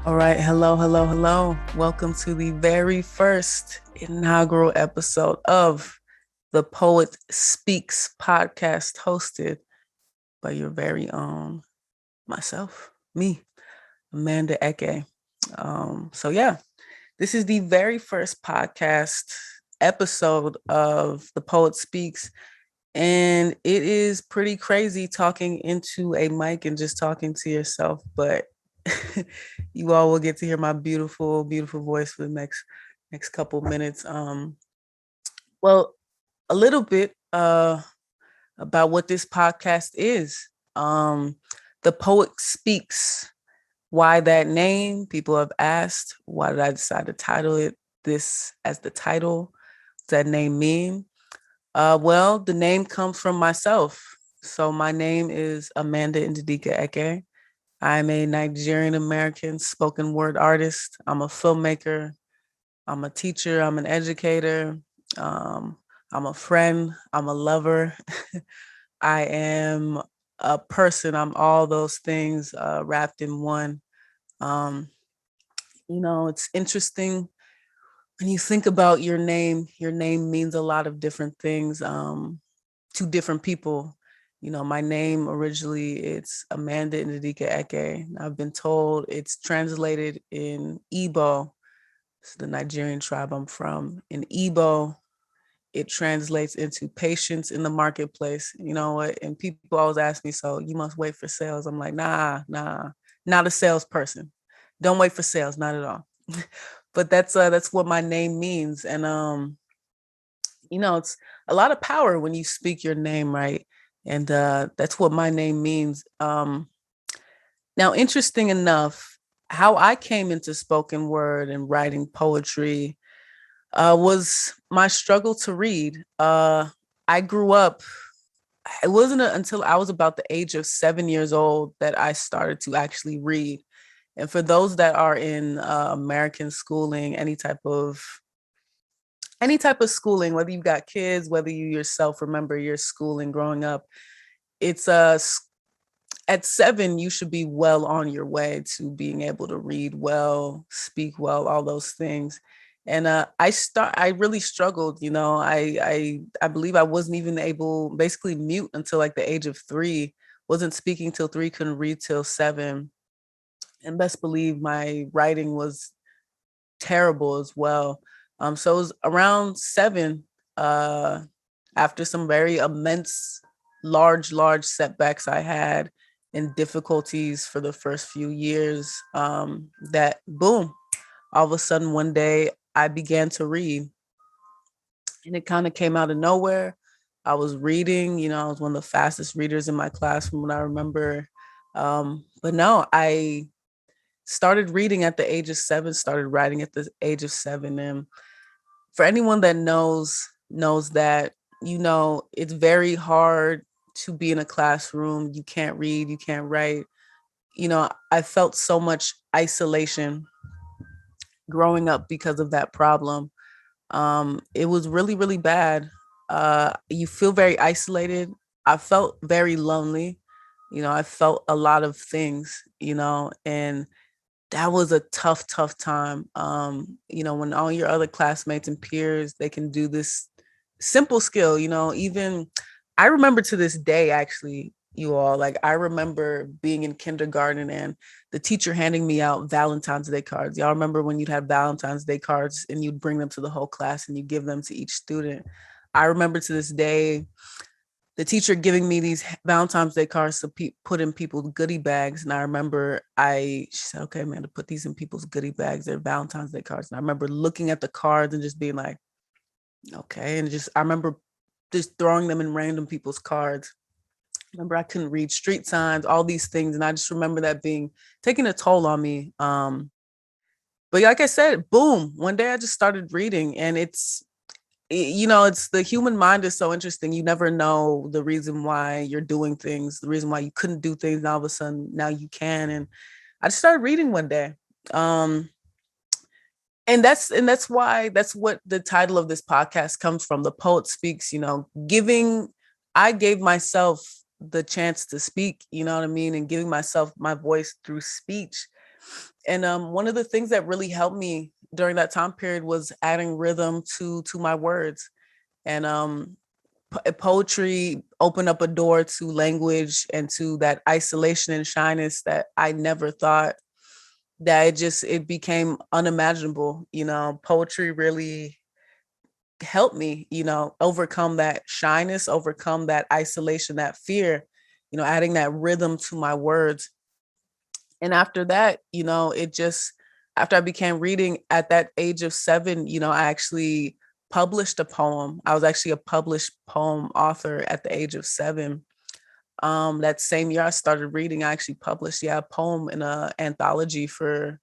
All right. Hello, hello, hello. Welcome to the very first inaugural episode of the Poet Speaks podcast, hosted by your very own myself, me, Amanda Eke. So, this is the very first podcast episode of the Poet Speaks. And it is pretty crazy talking into a mic and just talking to yourself, but you all will get to hear my beautiful, beautiful voice for the next couple minutes. Well, a little bit about what this podcast is. Um, the Poet Speaks. Why that name? People have asked. Why did I decide to title it this as the title? What does that name mean? Well, the name comes from myself. So my name is Amanda Ndidika Eke. I'm a Nigerian American spoken word artist. I'm a filmmaker. I'm a teacher. I'm an educator. Um, I'm a friend. I'm a lover. I am a person. I'm all those things wrapped in one. Um, it's interesting when you think about your name means a lot of different things to different people. My name originally it's Amanda Ndidika Eke. I've been told it's translated in Igbo. It's the Nigerian tribe I'm from. In Igbo, it translates into patience in the marketplace. You know what? And people always ask me, so you must wait for sales. I'm like, nah, not a salesperson. Don't wait for sales, not at all. But that's what my name means. And it's a lot of power when you speak your name, right? And that's what my name means. Now, interesting enough, how I came into spoken word and writing poetry was my struggle to read. I grew up, it wasn't until I was about the age of 7 years old that I started to actually read. And for those that are in American schooling, any type of schooling, whether you've got kids, whether you yourself remember your schooling growing up, it's at 7 you should be well on your way to being able to read well, speak well, all those things. And I really struggled. I believe I wasn't even able, basically mute until like the age of 3. Wasn't speaking till 3, couldn't read till 7. And best believe my writing was terrible as well. So it was around 7, uh, after some very immense, large setbacks I had and difficulties for the first few years, that boom, all of a sudden one day I began to read. And it kind of came out of nowhere. I was reading, I was one of the fastest readers in my class from what I remember. But no, I started reading at the age of 7, started writing at the age of 7. And for anyone that knows that, it's very hard to be in a classroom. You can't read, you can't write. I felt so much isolation growing up because of that problem. It was really, really bad. You feel very isolated. I felt very lonely. I felt a lot of things, and that was a tough, tough time. When all your other classmates and peers, they can do this simple skill, even I remember to this day, actually, you all, like, I remember being in kindergarten and the teacher handing me out Valentine's Day cards. Y'all remember when you'd have Valentine's Day cards and you'd bring them to the whole class and you give them to each student? I remember to this day the teacher giving me these Valentine's Day cards to put in people's goodie bags. And I remember she said, okay, man, to put these in people's goodie bags. They're Valentine's Day cards. And I remember looking at the cards and just being like, okay. And I remember just throwing them in random people's cards. Remember, I couldn't read street signs, all these things. And I just remember that taking a toll on me. But like I said, boom, one day I just started reading, and it's the human mind is so interesting. You never know the reason why you're doing things, the reason why you couldn't do things. And all of a sudden now you can. And I just started reading one day. And that's what the title of this podcast comes from. The Poet Speaks, I gave myself the chance to speak, you know what I mean? And giving myself my voice through speech. And one of the things that really helped me during that time period was adding rhythm to my words. And poetry opened up a door to language and to that isolation and shyness that I never thought, that it became unimaginable. Poetry really helped me, overcome that shyness, overcome that isolation, that fear, adding that rhythm to my words. And after that, after I began reading at that age of 7, I actually published a poem. I was actually a published poem author at the age of 7. That same year I started reading, I actually published, a poem in a anthology for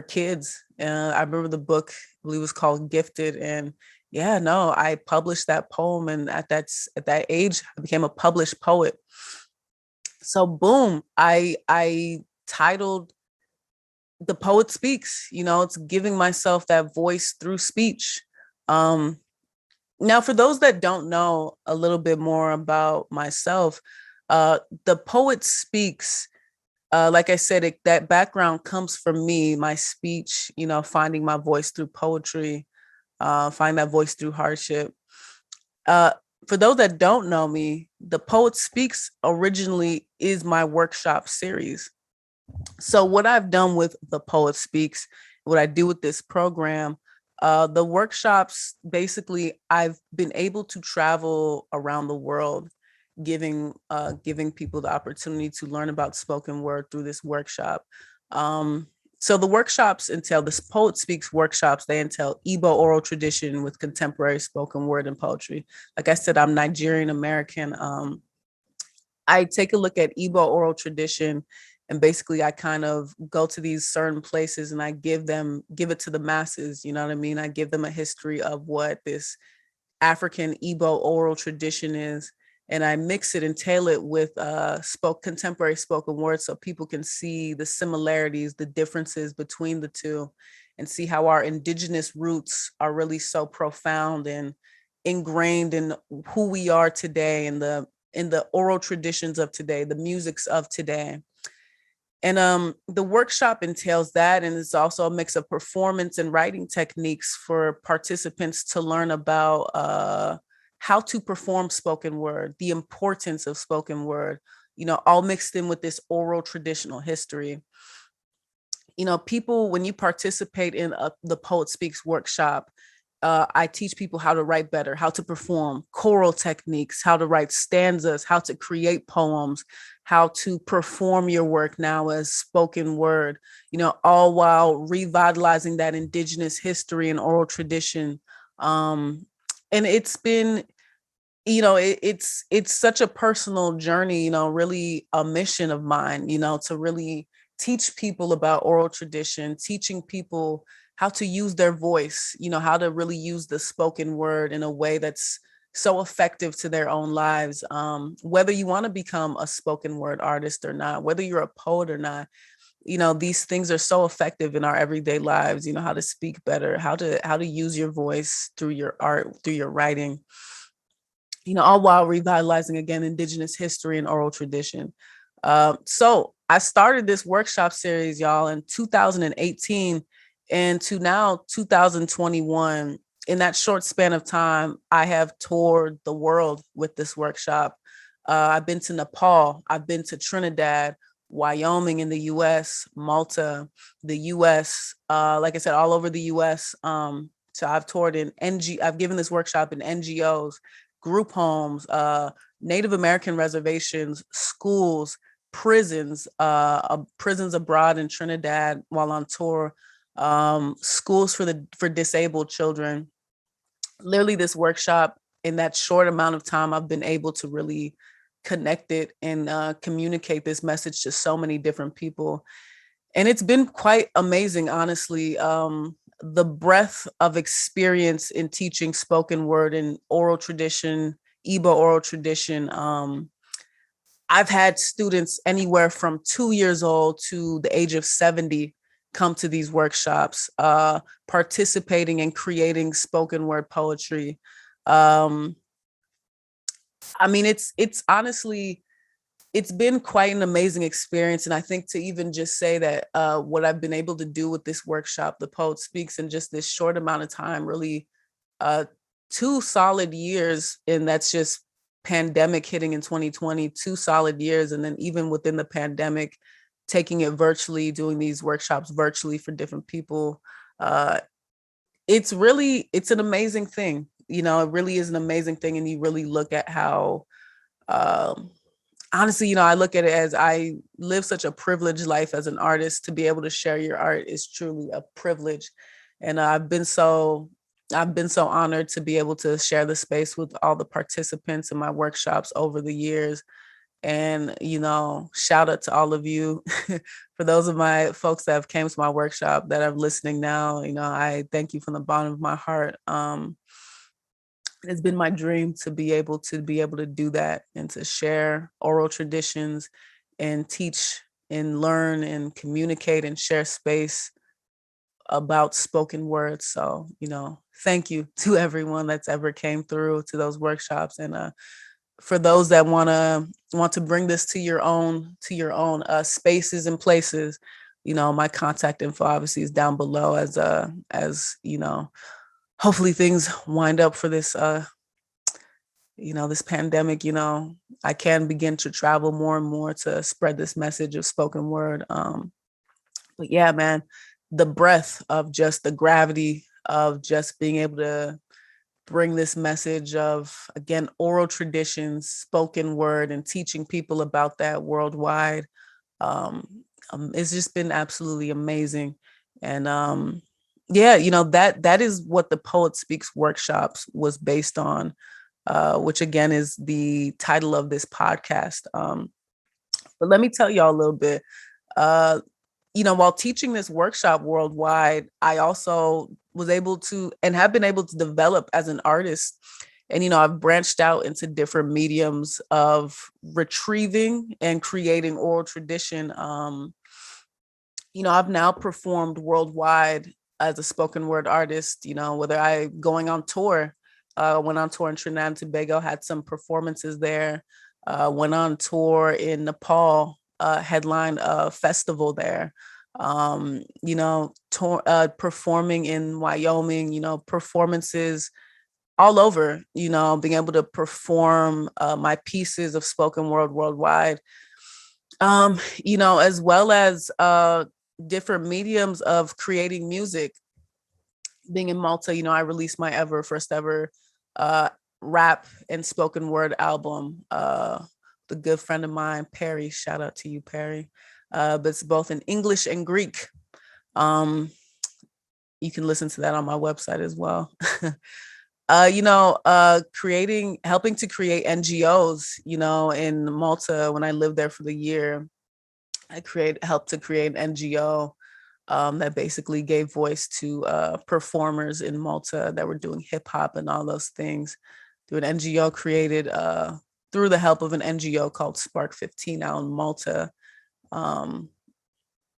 kids. I remember the book, I believe it was called Gifted. And yeah, no, I published that poem, and at that age, I became a published poet. So boom, I titled The Poet Speaks. It's giving myself that voice through speech. Um, Now, for those that don't know a little bit more about myself, The Poet Speaks, like I said, that background comes from me, my speech, finding my voice through poetry, find that voice through hardship. Uh, for those that don't know me, The Poet Speaks originally is my workshop series. So what I've done with The Poet Speaks, what I do with this program, the workshops, basically, I've been able to travel around the world, giving people the opportunity to learn about spoken word through this workshop. Um, so the workshops entail, this Poet Speaks workshops, they entail Igbo oral tradition with contemporary spoken word and poetry. Like I said, I'm Nigerian American. I take a look at Igbo oral tradition, and basically I kind of go to these certain places and I give it to the masses. You know what I mean? I give them a history of what this African Igbo oral tradition is, and I mix it and tailor it with contemporary spoken word, so people can see the similarities, the differences between the two, and see how our indigenous roots are really so profound and ingrained in who we are today, and in the oral traditions of today, the musics of today. And the workshop entails that, and it's also a mix of performance and writing techniques for participants to learn about how to perform spoken word, the importance of spoken word, all mixed in with this oral traditional history. People, when you participate in the Poet Speaks workshop, I teach people how to write better, how to perform choral techniques, how to write stanzas, how to create poems, how to perform your work now as spoken word, all while revitalizing that indigenous history and oral tradition. And it's been, it's such a personal journey, really a mission of mine, to really teach people about oral tradition, teaching people how to use their voice, how to really use the spoken word in a way that's so effective to their own lives. Whether you want to become a spoken word artist or not, whether you're a poet or not, these things are so effective in our everyday lives. How to speak better, how to use your voice through your art, through your writing, all while revitalizing, again, indigenous history and oral tradition. So I started this workshop series, y'all, in 2018, and to now 2021. In that short span of time, I have toured the world with this workshop. I've been to Nepal, I've been to Trinidad, Wyoming in the US, Malta, the US, like I said, all over the US. So I've toured I've given this workshop in NGOs, group homes, Native American reservations, schools, prisons, prisons abroad in Trinidad while on tour, schools for disabled children. Literally, this workshop, in that short amount of time, I've been able to really connect it and communicate this message to so many different people. And it's been quite amazing, honestly. The breadth of experience in teaching spoken word and oral tradition, Igbo oral tradition. I've had students anywhere from 2 years old to the age of 70 come to these workshops, participating and creating spoken word poetry. I mean, it's honestly, it's been quite an amazing experience. And I think to even just say that what I've been able to do with this workshop, The Poet Speaks, in just this short amount of time, really uh, 2 solid years. And that's just pandemic hitting in 2020, 2 solid years. And then even within the pandemic, taking it virtually, doing these workshops virtually for different people. Uh, it's an amazing thing. It really is an amazing thing. And you really look at how, um, honestly, I look at it as I live such a privileged life as an artist. To be able to share your art is truly a privilege. And I've been so honored to be able to share the space with all the participants in my workshops over the years. And, shout out to all of you. For those of my folks that have came to my workshop that are listening now, I thank you from the bottom of my heart. It's been my dream to be able to do that and to share oral traditions and teach and learn and communicate and share space about spoken words. So, thank you to everyone that's ever came through to those workshops. And for those that want to bring this to your own spaces and places, my contact info obviously is down below, as hopefully things wind up for this pandemic. I can begin to travel more and more to spread this message of spoken word. But yeah, man, the breadth of just the gravity of just being able to bring this message of, again, oral traditions, spoken word, and teaching people about that worldwide. It's just been absolutely amazing. And yeah, that is what the Poet Speaks workshops was based on, which again is the title of this podcast. But let me tell y'all a little bit. Uh, while teaching this workshop worldwide, I also was able to and have been able to develop as an artist. And, I've branched out into different mediums of retrieving and creating oral tradition. I've now performed worldwide as a spoken word artist, whether I going on tour, went on tour in Trinidad and Tobago, had some performances there, went on tour in Nepal, headlined a festival there, performing in Wyoming, performances all over, being able to perform my pieces of spoken word worldwide, as well as different mediums of creating music. Being in Malta, I released my first ever uh, rap and spoken word album. The good friend of mine, Perry, shout out to you, Perry. But it's both in English and Greek. You can listen to that on my website as well. Helping to create NGOs, in Malta when I lived there for the year. Helped to create an NGO that basically gave voice to performers in Malta that were doing hip hop and all those things, through an NGO created through the help of an NGO called Spark 15 out in Malta,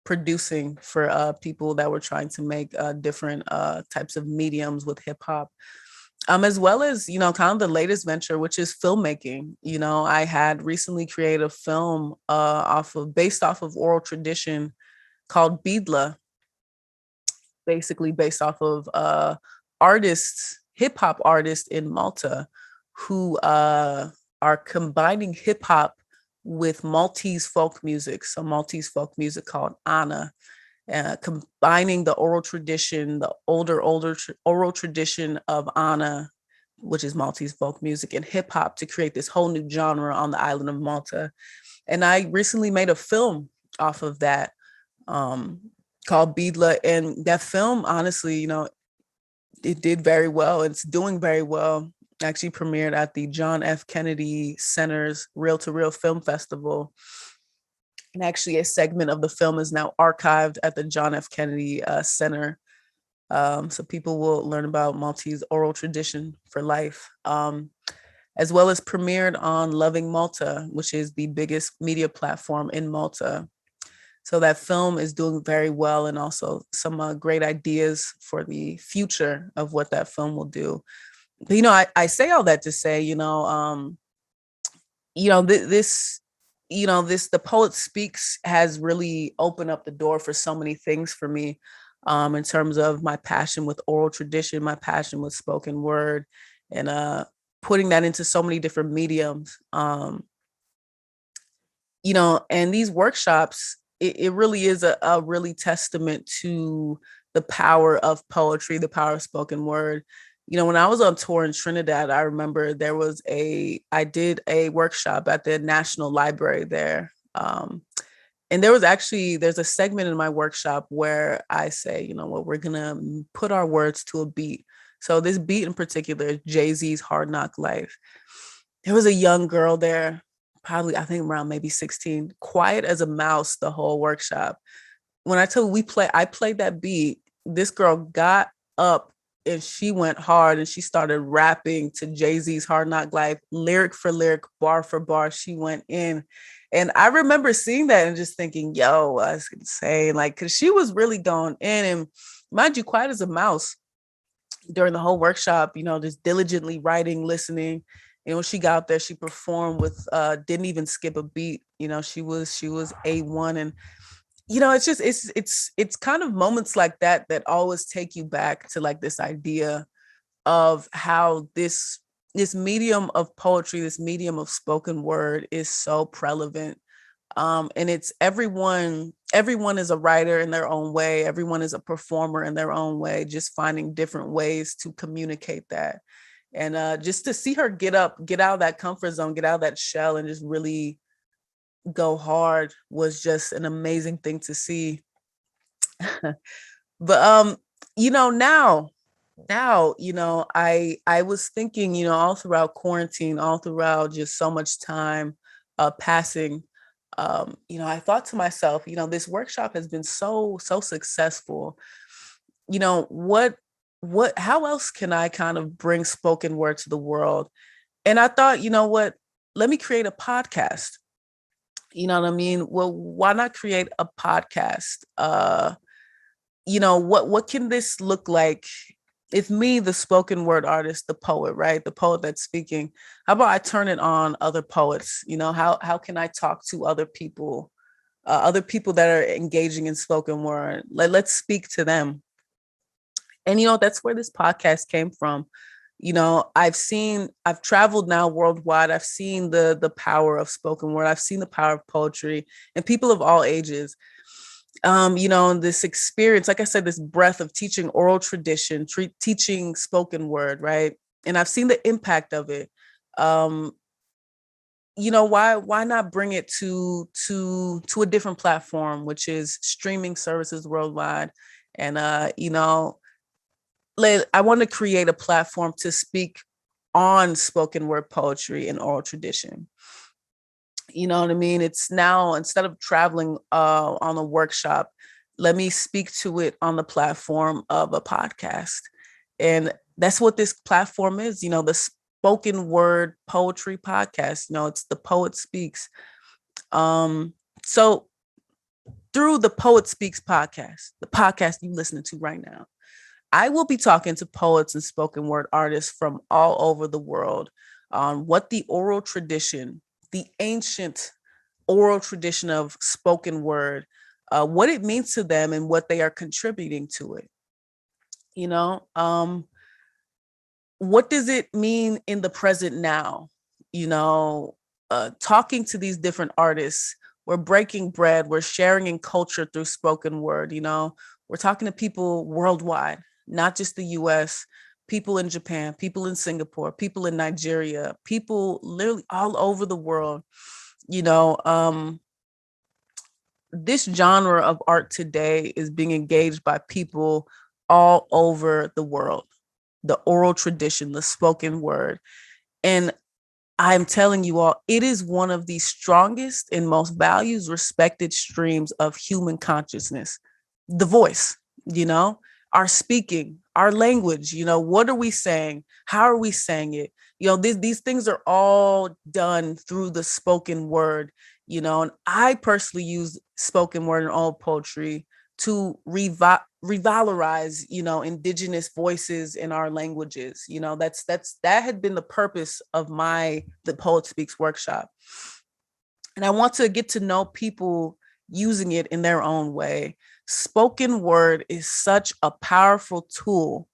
producing for people that were trying to make different types of mediums with hip hop. As well as, kind of the latest venture, which is filmmaking. I had recently created a film based off of oral tradition called Bidla, basically based off of hip hop artists in Malta who are combining hip hop with Maltese folk music. So Maltese folk music called Ana, combining the oral tradition, the older oral tradition of Ana, which is Maltese folk music, and hip hop to create this whole new genre on the island of Malta. And I recently made a film off of that, called Bidla. And that film, honestly, it did very well. It's doing very well. Actually premiered at the John F. Kennedy Center's Reel to Reel Film Festival. And actually a segment of the film is now archived at the John F. Kennedy Center. So people will learn about Maltese oral tradition for life. As well as premiered on Loving Malta, which is the biggest media platform in Malta. So that film is doing very well, and also some great ideas for the future of what that film will do. But, I say all that to say, this The Poet Speaks has really opened up the door for so many things for me, in terms of my passion with oral tradition, my passion with spoken word, and putting that into so many different mediums. And these workshops, it really is a really testament to the power of poetry, the power of spoken word. When I was on tour in Trinidad, I remember I did a workshop at the National Library there. And there's a segment in my workshop where I say, you know what, we're gonna put our words to a beat. So this beat in particular is Jay-Z's Hard Knock Life. There was a young girl there, probably I think around maybe 16, quiet as a mouse the whole workshop. When I played that beat, this girl got up and she went hard and she started rapping to Jay-Z's Hard Knock Life, lyric for lyric, bar for bar. She went in. And I remember seeing that and just thinking, yo, that's insane. Like, cause she was really going in, and mind you, quiet as a mouse during the whole workshop, just diligently writing, listening. When she got out there, she performed with didn't even skip a beat. She was A1. And it's kind of moments like that that always take you back to like this idea of how this medium of poetry, this medium of spoken word is so prevalent. And it's everyone is a writer in their own way, everyone is a performer in their own way, just finding different ways to communicate that. And just to see her get up, get out of that comfort zone, get out of that shell, and just really go hard was just an amazing thing to see. But I was thinking, all throughout quarantine, all throughout just so much time passing, I thought to myself, this workshop has been so successful. What how else can I kind of bring spoken word to the world? And I thought, what, let me create a podcast. You know what I mean? Well, why not create a podcast? What can this look like if me, the spoken word artist, the poet, right? The poet that's speaking, how about I turn it on other poets? How can I talk to other people that are engaging in spoken word? Let's speak to them. And that's where this podcast came from. I've traveled now worldwide. I've seen the power of spoken word. I've seen the power of poetry and people of all ages. This experience, like I said, this breadth of teaching oral tradition, teaching spoken word, right? And I've seen the impact of it. Why not bring it to a different platform, which is streaming services worldwide? And I want to create a platform to speak on spoken word poetry and oral tradition. You know what I mean? It's now, instead of traveling on a workshop, let me speak to it on the platform of a podcast. And that's what this platform is, the spoken word poetry podcast. It's the Poet Speaks. So through the Poet Speaks podcast, the podcast you listening to right now, I will be talking to poets and spoken word artists from all over the world on what the oral tradition, the ancient oral tradition of spoken word, what it means to them and what they are contributing to it. What does it mean in the present now? Talking to these different artists, we're breaking bread, we're sharing in culture through spoken word. We're talking to people worldwide, not just the US, people in Japan, people in Singapore, people in Nigeria, people literally all over the world. This genre of art today is being engaged by people all over the world. The oral tradition, the spoken word. And I'm telling you all, it is one of the strongest and most values respected streams of human consciousness. The voice, our speaking, our language, what are we saying? How are we saying it? These things are all done through the spoken word, and I personally use spoken word and oral poetry to revalorize, indigenous voices in our languages. That had been the purpose of the Poet Speaks workshop. And I want to get to know people using it in their own way. Spoken word is such a powerful tool.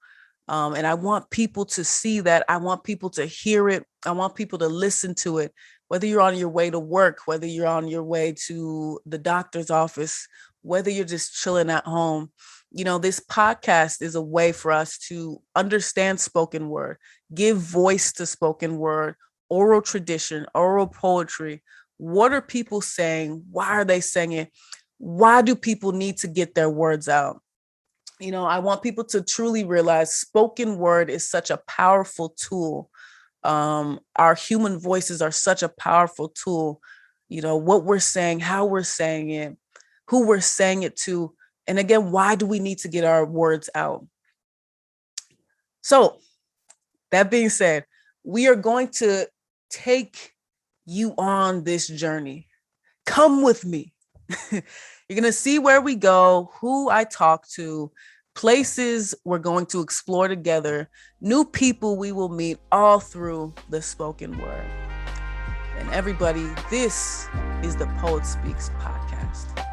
And I want people to see that. I want people to hear it. I want people to listen to it, whether you're on your way to work, whether you're on your way to the doctor's office, whether you're just chilling at home. You know, this podcast is a way for us to understand spoken word, give voice to spoken word, oral tradition, oral poetry. What are people saying? Why are they saying it? Why do people need to get their words out? You know, I want people to truly realize spoken word is such a powerful tool. Our human voices are such a powerful tool. You know, what we're saying, how we're saying it, who we're saying it to. And again, why do we need to get our words out? So, that being said, we are going to take you on this journey. Come with me. You're going to see where we go, who I talk to, places we're going to explore together, new people we will meet all through the spoken word. And everybody, this is the Poet Speaks podcast.